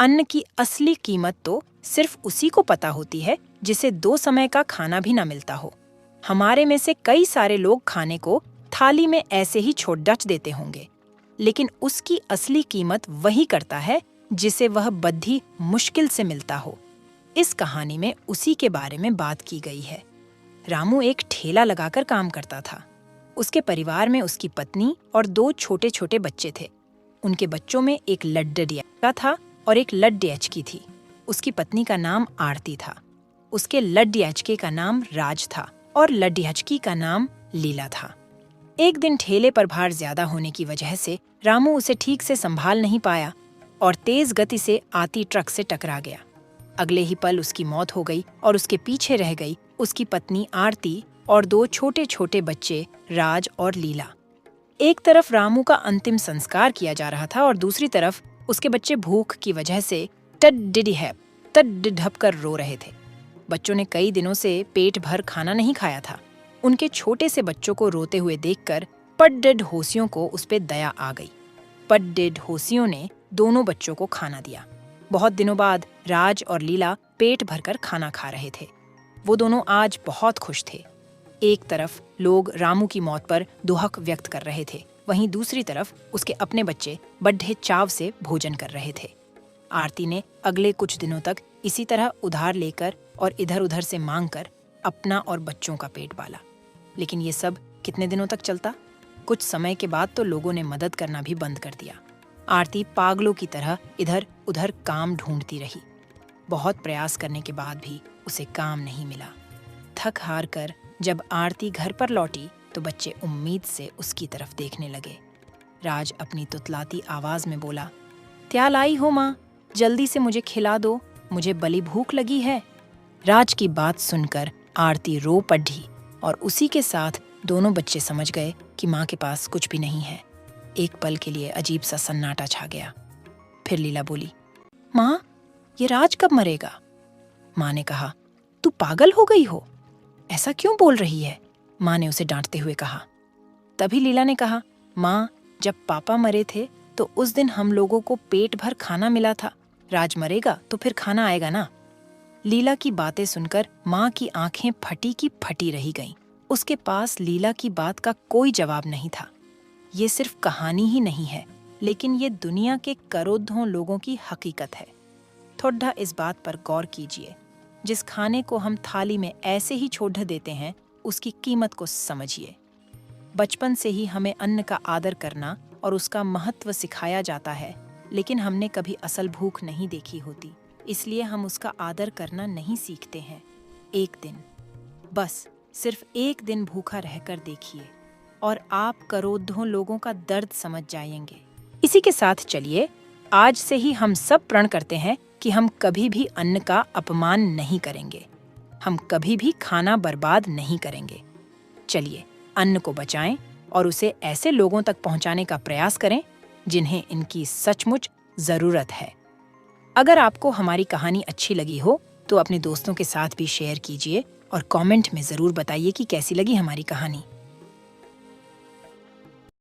अन्न की असली कीमत तो सिर्फ उसी को पता होती है जिसे 2 समय का खाना भी न मिलता हो। हमारे में से कई सारे लोग खाने को थाली में ऐसे ही छोड़ देते होंगे, लेकिन उसकी असली कीमत वही करता है जिसे वह बद्धी मुश्किल से मिलता हो। इस कहानी में उसी के बारे में बात की गई है। रामू एक ठेला लगाकर काम करता था। उसके परिवार में उसकी पत्नी और 2 छोटे-छोटे बच्चे थे। उनके बच्चों में एक लड्डैचका था और एक लड्डैचकी थी। उसकी पत्नी का नाम आरती था। उसके लड्डैचके का नाम राज था और लड्डैचकी का नाम लीला था। एक दिन ठेले पर भार ज्यादा होने की वजह से रामू उसे ठीक से संभाल नहीं पाया और तेज गति से आती ट्रक से टकरा गया। अगले ही पल उसकी मौत हो गई और उसके पीछे रह गई उसकी पत्नी आरती और 2 छोटे-छोटे बच्चे राज और लीला। एक तरफ रामू का अंतिम संस्कार किया जा रहा था और दूसरी तरफ उसके बच्चे भूख की वजह से टड-डिडहप कर रो रहे थे। बच्चों ने कई दिनों से पेट भर खाना नहीं खाया था। उनके छोटे से बच्चों को रोते हुए देखकर पड्डेड होसियों को उस पे दया आ गई। पड्डेड होसियों ने दोनों बच्चों को खाना दिया। बहुत दिनों बाद राज और लीला पेट भरकर खाना खा रहे थे। वो दोनों आज बहुत खुश थे। एक तरफ लोग रामू की मौत पर दुहक व्यक्त कर रहे थे, वहीं दूसरी तरफ उसके अपने बच्चे बड़े चाव से भोजन कर रहे थे। आरती ने अगले कुछ दिनों तक इसी तरह उधार लेकर और इधर-उधर से मांगकर अपना और बच्चों का पेट पाला। लेकिन ये सब कितने दिनों तक चलता? कुछ समय के बाद तो लोगों ने मदद करना भी बंद कर दिया। आरती पागलों की तरह इधर-उधर काम ढूंढती रही। बहुत प्रयास करने के बाद भी उसे काम नहीं मिला। थक हार कर जब आरती घर पर लौटी तो बच्चे उम्मीद से उसकी तरफ देखने लगे। राज अपनी तुतलाती आवाज में बोला, "क्या लाई हो माँ? जल्दी से मुझे खिला दो, मुझे बड़ी भूख लगी है।" राज की बात सुनकर आरती रो पड़ी और उसी के साथ दोनों बच्चे समझ गए कि माँ के पास कुछ भी नहीं है। एक पल के लिए अजीब सा सन्नाटा छा गया। फिर लीला बोली, "माँ, ये राज कब मरेगा?" माँ ने कहा, "तू पागल हो गई हो? ऐसा क्यों बोल रही है?" माँ ने उसे डांटते हुए कहा। तभी लीला ने कहा, "माँ, जब पापा मरे थे तो उस दिन हम लोगों को पेट भर खाना मिला था। राज मरेगा तो फिर खाना आएगा ना?" लीला की बातें सुनकर माँ की आंखें फटी की फटी रही गईं। उसके पास लीला की बात का कोई जवाब नहीं था। ये सिर्फ कहानी ही नहीं है, लेकिन ये दुनिया के करोड़ों लोगों की हकीकत है। थोड़ा इस बात पर गौर कीजिए। जिस खाने को हम थाली में ऐसे ही छोड़ देते हैं, उसकी कीमत को समझिए। बचपन से ही हमें अन्न का आदर करना और उसका महत्व सिखाया जाता है, लेकिन हमने कभी असल भूख नहीं देखी होती, इसलिए हम उसका आदर करना नहीं सीखते हैं। एक दिन, बस सिर्फ एक दिन भूखा रहकर देखिए और आप करोड़ों लोगों का दर्द समझ जाएंगे। इसी के साथ चलिए आज से ही हम सब प्रण करते हैं कि हम कभी भी अन्न का अपमान नहीं करेंगे। हम कभी भी खाना बर्बाद नहीं करेंगे। चलिए अन्न को बचाएं और उसे ऐसे लोगों तक पहुंचाने का प्रयास करें जिन्हें इनकी सचमुच जरूरत है। अगर आपको हमारी कहानी अच्छी लगी हो तो अपने दोस्तों के साथ भी शेयर कीजिए और कमेंट में जरूर बताइए कि कैसी लगी हमारी कहानी।